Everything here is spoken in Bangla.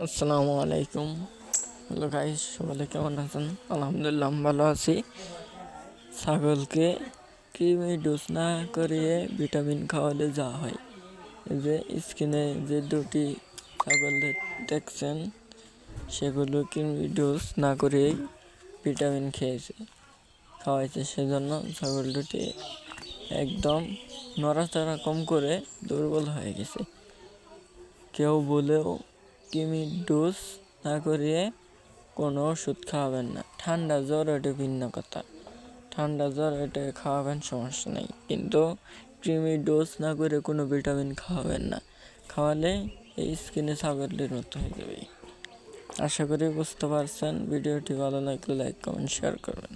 আসসালামু আলাইকুম। হ্যালো গাইস, সকালে কেমন আছেন? আলহামদুলিল্লাহ আমি ভালো আছি। ছাগলকে কৃমি ডোজ না করিয়ে ভিটামিন খাওয়ালে যা হয়, এই যে স্কিনে যে দুটি ছাগল দেখছেন সেগুলো কৃমি ডোজ না করেই ভিটামিন খাওয়াইছে, সেজন্য ছাগল দুটি একদম নড়াচড়া কম করে দুর্বল হয়ে গেছে। কেউ বলেও কৃমি ডোজ না করিয়ে কোনো ওষুধ খাওয়াবেন না। ঠান্ডা জ্বর এটা ভিন্ন কথা, ঠান্ডা জ্বর এটা খাওয়াবেন, সমস্যা নেই, কিন্তু কৃমি ডোজ না করে কোনো ভিটামিন খাওয়াবেন না। খাওয়ালে এই স্কিনে ছাগলের মতো হয়ে যাবে। আশা করি বুঝতে পারছেন। ভিডিওটি ভালো লাগলে লাইক কমেন্ট শেয়ার করবেন।